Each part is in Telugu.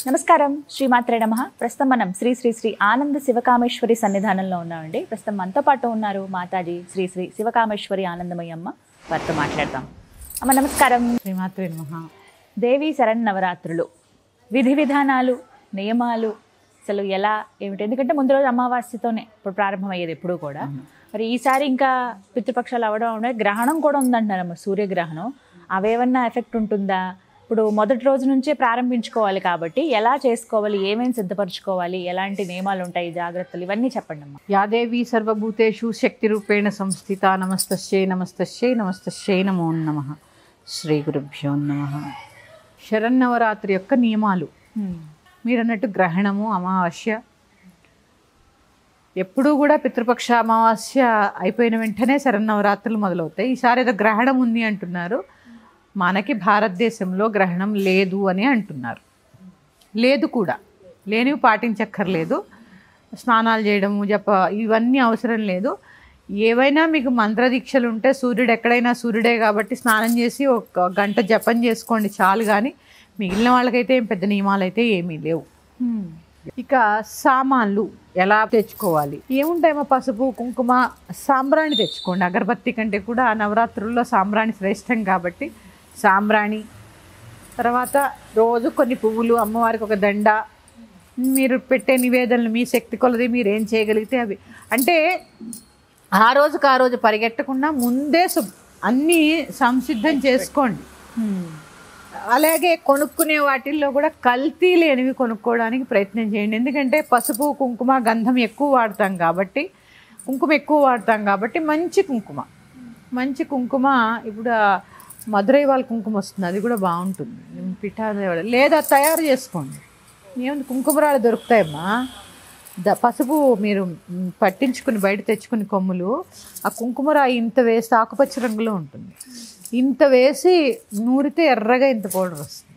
నమస్కారం, శ్రీమాత్రే నమః. ప్రస్తుతం మనం శ్రీ శ్రీ శ్రీ ఆనంద శివకామేశ్వరి సన్నిధానంలో ఉన్నామండి. ప్రస్తుతం మనతో పాటు ఉన్నారు మాతాజీ శ్రీ శ్రీ శివకామేశ్వరి ఆనందమయ్యమ్మ. వారితో మాట్లాడదాం. అమ్మ నమస్కారం. శ్రీమాత్రే నమః. దేవీ శరన్నవరాత్రులు విధి విధానాలు, నియమాలు అసలు ఎలా ఏమిటి? ఎందుకంటే ముందు రోజు అమావాస్యతోనే ఇప్పుడు ప్రారంభమయ్యేది ఎప్పుడూ కూడా. మరి ఈసారి ఇంకా పితృపక్షాలు అవ్వడం అనేది, గ్రహణం కూడా ఉందంటున్నారమ్మ, సూర్యగ్రహణం. అవేమన్నా ఎఫెక్ట్ ఉంటుందా? ఇప్పుడు మొదటి రోజు నుంచే ప్రారంభించుకోవాలి కాబట్టి ఎలా చేసుకోవాలి, ఏమేమి సిద్ధపరచుకోవాలి, ఎలాంటి నియమాలు ఉంటాయి, జాగ్రత్తలు, ఇవన్నీ చెప్పండి అమ్మా. యాదేవి సర్వభూతేషు శక్తి రూపేణ సంస్థిత. నమస్తస్యై నమస్తస్యై నమస్తస్యై నమో నమః. శ్రీ గురుభ్యో నమః. శరన్నవరాత్రి యొక్క నియమాలు మీరు అన్నట్టు గ్రహణము, అమావాస్య, ఎప్పుడూ కూడా పితృపక్ష అమావాస్య అయిపోయిన వెంటనే శరన్నవరాత్రులు మొదలవుతాయి. ఈసారి ఏదో గ్రహణం ఉంది అంటున్నారు. మనకి భారతదేశంలో గ్రహణం లేదు అని అంటున్నారు. లేదు కూడా, లేనివి పాటించక్కర్లేదు. స్నానాలు చేయడము, జప ఇవన్నీ అవసరం లేదు. ఏవైనా మీకు మంత్రదీక్షలు ఉంటే, సూర్యుడు ఎక్కడైనా సూర్యుడే కాబట్టి స్నానం చేసి ఒక గంట జపం చేసుకోండి చాలు. కానీ మిగిలిన వాళ్ళకైతే ఏం పెద్ద నియమాలు అయితే ఏమీ లేవు. ఇక సామాన్లు ఎలా తెచ్చుకోవాలి? ఏముంటాయేమో, పసుపు, కుంకుమ, సాంబ్రాణి తెచ్చుకోండి. అగరబత్తి కంటే కూడా నవరాత్రుల్లో సాంబ్రాణి శ్రేష్టం కాబట్టి సాంబ్రాణి, తర్వాత రోజు కొన్ని పువ్వులు, అమ్మవారికి ఒక దండ, మీరు పెట్టే నివేదనలు మీ శక్తి కొలది మీరు ఏం చేయగలిగితే అవి. అంటే ఆ రోజుకి ఆ రోజు పరిగెట్టకుండా ముందే అన్నీ సంసిద్ధం చేసుకోండి. అలాగే కొనుక్కునే వాటిల్లో కూడా కల్తీ లేనివి కొనుక్కోవడానికి ప్రయత్నం చేయండి. ఎందుకంటే పసుపు, కుంకుమ, గంధం ఎక్కువ వాడతాం కాబట్టి, మంచి కుంకుమ ఇప్పుడు మధురై వాళ్ళ కుంకుమ వస్తుంది, అది కూడా బాగుంటుంది. పిఠాదేవాడ లేదా తయారు చేసుకోండి. ఏముంది, కుంకుమరాలు దొరుకుతాయమ్మా. పసుపు మీరు పట్టించుకుని బయట తెచ్చుకుని కొమ్ములు, ఆ కుంకుమరాయి ఇంత వేసి ఆకుపచ్చ రంగులో ఉంటుంది. ఇంత వేసి నూరితే ఎర్రగా ఇంత పౌడర్ వస్తుంది.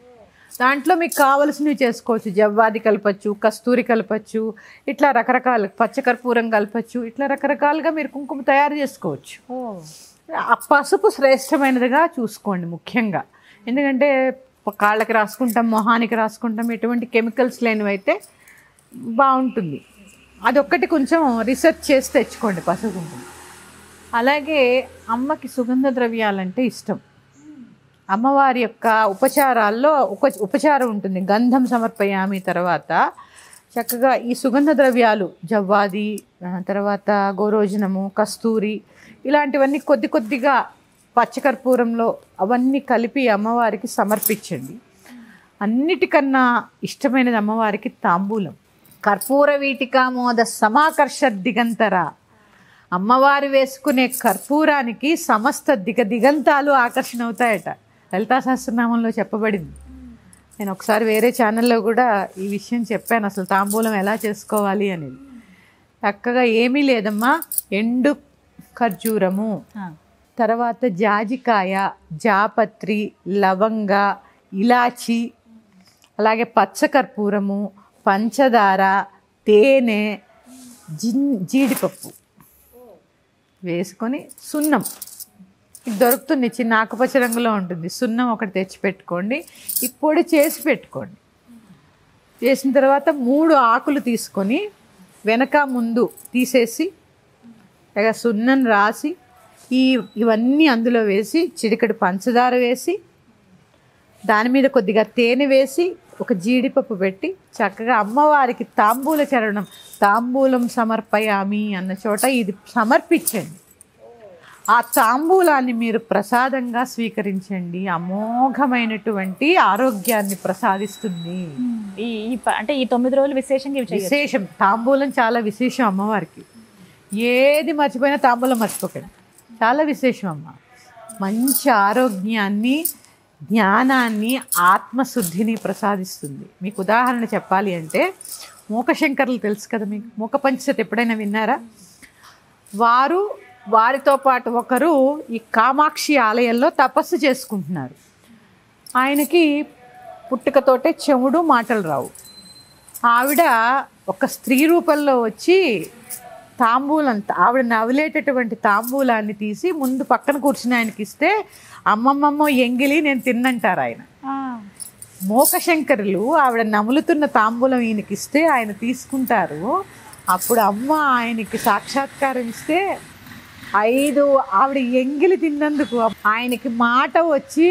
దాంట్లో మీకు కావలసినవి చేసుకోవచ్చు. జవ్వాది కలపచ్చు, కస్తూరి కలపచ్చు, ఇట్లా రకరకాల పచ్చకర్పూరం కలపచ్చు. ఇట్లా రకరకాలుగా మీరు కుంకుమ తయారు చేసుకోవచ్చు. ఆ పసుపు శ్రేష్టమైనదిగా చూసుకోండి ముఖ్యంగా. ఎందుకంటే కాళ్ళకి రాసుకుంటాం, మొహానికి రాసుకుంటాం, ఎటువంటి కెమికల్స్ లేనివైతే బాగుంటుంది. అదొక్కటి కొంచెం రీసెర్చ్ చేసి తెచ్చుకోండి పసుపు కుంకుమ. అలాగే అమ్మకి సుగంధ ద్రవ్యాలంటే ఇష్టం. అమ్మవారి యొక్క ఉపచారాల్లో ఉపచారం ఉంటుంది, గంధం సమర్పయామి. తర్వాత చక్కగా ఈ సుగంధ ద్రవ్యాలు, జవ్వాది, తర్వాత గోరోజనము, కస్తూరి, ఇలాంటివన్నీ కొద్ది కొద్దిగా పచ్చకర్పూరంలో అవన్నీ కలిపి అమ్మవారికి సమర్పించండి. అన్నిటికన్నా ఇష్టమైనది అమ్మవారికి తాంబూలం. కర్పూర వీటికామోద సమాకర్ష దిగంతర. అమ్మవారు వేసుకునే కర్పూరానికి సమస్త దిగంతాలు ఆకర్షణ అవుతాయట. లలితా సహస్రనామంలో చెప్పబడింది. నేను ఒకసారి వేరే ఛానల్లో కూడా ఈ విషయం చెప్పాను, అసలు తాంబూలం ఎలా చేసుకోవాలి అనేది. చక్కగా ఏమీ లేదమ్మా, ఎండు ఖర్జూరము, తర్వాత జాజికాయ, జాపత్రి, లవంగ, ఇలాచి, అలాగే పచ్చకర్పూరము, పంచదార, తేనె, జీడిపప్పు వేసుకొని, సున్నం ఇది దొరుకుతుంది, చిన్న ఆకుపచ్చ రంగులో ఉంటుంది. సున్నం ఒకటి తెచ్చి పెట్టుకోండి. ఈ పొడి చేసి పెట్టుకోండి. చేసిన తర్వాత 3 ఆకులు తీసుకొని వెనక ముందు తీసేసి సున్నం రాసి ఇవన్నీ అందులో వేసి, చిటికెడు పంచదార వేసి, దాని మీద కొద్దిగా తేనె వేసి, ఒక జీడిపప్పు పెట్టి చక్కగా అమ్మవారికి తాంబూల చరణం, తాంబూలం సమర్పయామి అన్న చోట ఇది సమర్పించండి. ఆ తాంబూలాన్ని మీరు ప్రసాదంగా స్వీకరించండి. అమోఘమైనటువంటి ఆరోగ్యాన్ని ప్రసాదిస్తుంది. అంటే ఈ 9 రోజులు విశేషం. తాంబూలం చాలా విశేషం అమ్మవారికి. ఏది మర్చిపోయినా తాంబూలం మర్చిపోకండి, చాలా విశేషం అమ్మ. మంచి ఆరోగ్యాన్ని, జ్ఞానాన్ని, ఆత్మశుద్ధిని ప్రసాదిస్తుంది. మీకు ఉదాహరణ చెప్పాలి అంటే, మూకశంకర్లు తెలుసు కదా మీకు, మూక పంచశతి ఎప్పుడైనా విన్నారా? వారితో పాటు ఒకరు ఈ కామాక్షి ఆలయంలో తపస్సు చేసుకుంటున్నారు. ఆయనకి పుట్టుకతోటే చెవుడు, మాటలు రావు. ఆవిడ ఒక స్త్రీ రూపంలో వచ్చి ఆవిడ నవ్వులేటటువంటి తాంబూలాన్ని తీసి ముందు పక్కన కూర్చుని ఆయనకి ఇస్తే, అమ్మమ్మమ్మో ఎంగిలి నేను తిన్నంటారు ఆయన. మోకశంకరులు ఆవిడ నములుతున్న తాంబూలం ఈయనకి ఇస్తే ఆయన తీసుకుంటారు. అప్పుడు అమ్మ ఆయనకి సాక్షాత్కారం ఇస్తే 5 ఆవిడ ఎంగిలి తిన్నందుకు ఆయనకి మాట వచ్చి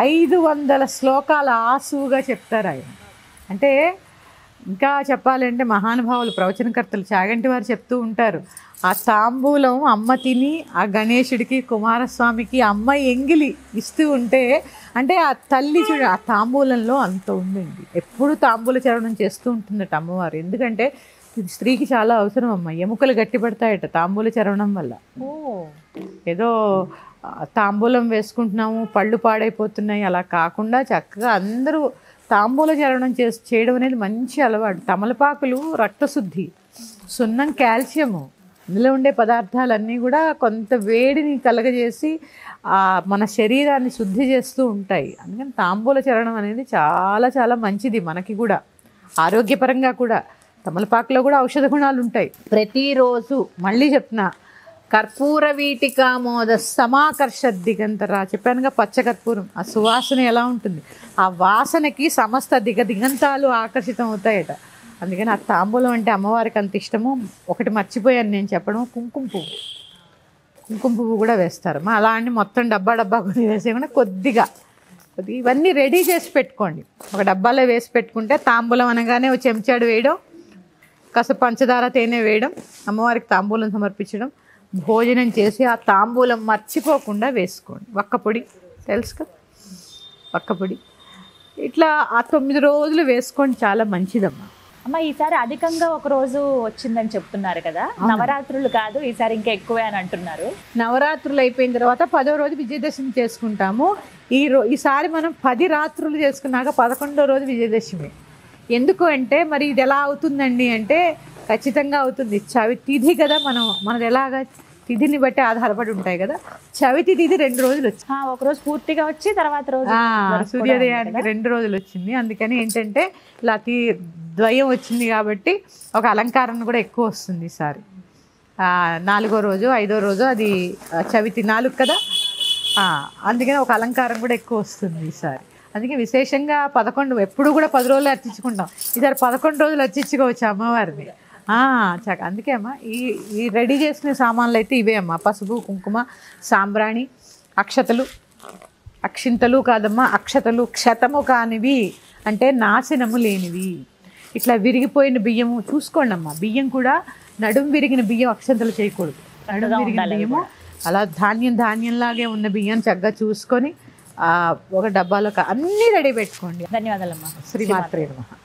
500 శ్లోకాల ఆసువుగా చెప్తారు ఆయన. అంటే ఇంకా చెప్పాలంటే మహానుభావులు ప్రవచనకర్తలు చాగంటి వారు చెప్తూ ఉంటారు, ఆ తాంబూలం అమ్మ తిని ఆ గణేశుడికి కుమారస్వామికి అమ్మ ఎంగిలి ఇస్తూ ఉంటే అంటే ఆ తల్లి చూడ ఆ తాంబూలంలో అంత ఉందండి. ఎప్పుడు తాంబూల చరణం చేస్తూ ఉంటుందట అమ్మవారు. ఎందుకంటే ఇది స్త్రీకి చాలా అవసరం అమ్మ. ఎముకలు గట్టిపడతాయట తాంబూల చరణం వల్ల. ఏదో తాంబూలం వేసుకుంటున్నాము పళ్ళు పాడైపోతున్నాయి అలా కాకుండా చక్కగా అందరూ తాంబూల చరణం చేయడం అనేది మంచి అలవాటు. తమలపాకులు రక్తశుద్ధి, సున్నం కాల్షియము, ఇందులో ఉండే పదార్థాలన్నీ కూడా కొంత వేడిని కలగజేసి మన శరీరాన్ని శుద్ధి చేస్తూ ఉంటాయి. అందుకని తాంబూల చరణం అనేది చాలా చాలా మంచిది మనకి కూడా, ఆరోగ్యపరంగా కూడా. తమలపాకులో కూడా ఔషధ గుణాలు ఉంటాయి. ప్రతిరోజు మళ్ళీ చెప్తున్నా, కర్పూర వీటికామోద సమాకర్ష దిగంతరా చెప్పానుగా, పచ్చకర్పూరం ఆ సువాసన ఎలా ఉంటుంది, ఆ వాసనకి సమస్త దిగంతాలు ఆకర్షితం అవుతాయట. అందుకని ఆ తాంబూలం అంటే అమ్మవారికి అంత ఇష్టము. ఒకటి మర్చిపోయాను నేను చెప్పడం, కుంకుమ పువ్వు కూడా వేస్తారు. అలా అని మొత్తం డబ్బా కొని వేసేయకుండా కొద్దిగా ఇవన్నీ రెడీ చేసి పెట్టుకోండి. ఒక డబ్బాలో వేసి పెట్టుకుంటే తాంబూలం అనగానే ఒక చెంచాడు వేయడం, కాస్త పంచదార తేనె వేయడం, అమ్మవారికి తాంబూలం సమర్పించడం, భోజనం చేసి ఆ తాంబూలం మర్చిపోకుండా వేసుకోండి. వక్కపొడి తెలుసు కదా, వక్కపొడి ఇట్లా ఆ 9 రోజులు వేసుకోండి, చాలా మంచిదమ్మా. అమ్మ ఈసారి అధికంగా ఒక రోజు వచ్చిందని చెప్తున్నారు కదా, నవరాత్రులు కాదు ఈసారి ఇంకా ఎక్కువే అని అంటున్నారు. నవరాత్రులు అయిపోయిన తర్వాత 10వ రోజు విజయదశమి చేసుకుంటాము. ఈసారి మనం 10 రాత్రులు చేసుకున్నాక 11వ రోజు విజయదశమి. ఎందుకు అంటే మరి ఇది ఎలా అవుతుందండి అంటే ఖచ్చితంగా అవుతుంది. తిథి కదా, మనది ఎలాగా తిథిని బట్టి ఆధారపడి ఉంటాయి కదా. చవితి తిథి 2 రోజులు వచ్చింది, ఒక రోజు పూర్తిగా వచ్చి తర్వాత రోజు సూర్యోదయానికి 2 రోజులు వచ్చింది. అందుకని ఏంటంటే ఇలా ద్వయం వచ్చింది కాబట్టి ఒక అలంకారం కూడా ఎక్కువ వస్తుంది ఈసారి. 4వ రోజు 5వ రోజు అది చవితి 4 కదా, అందుకని ఒక అలంకారం కూడా ఎక్కువ వస్తుంది ఈసారి. అందుకే విశేషంగా 11 ఎప్పుడు కూడా 10 రోజులు అర్చించుకుంటాం, ఈసారి 11 రోజులు అర్చించుకోవచ్చు అమ్మవారిని. అందుకే అమ్మ ఈ రెడీ చేసిన సామాన్లు అయితే ఇవే అమ్మ: పసుపు, కుంకుమ, సాంబ్రాణి, అక్షతలు, అక్షింతలు కాదమ్మా అక్షతలు, క్షతము కానివి అంటే నాశనము లేనివి. ఇట్లా విరిగిపోయిన బియ్యము చూసుకోండి అమ్మ. బియ్యం కూడా నడుము విరిగిన బియ్యం అక్షంతలు చేయకూడదు. నడుము విరిగిన బియ్యము అలా ధాన్యంలాగే ఉన్న బియ్యం చక్కగా చూసుకొని ఒక డబ్బాలో అన్నీ రెడీ పెట్టుకోండి. ధన్యవాదాలమ్మా. శ్రీమాత్రే నమః.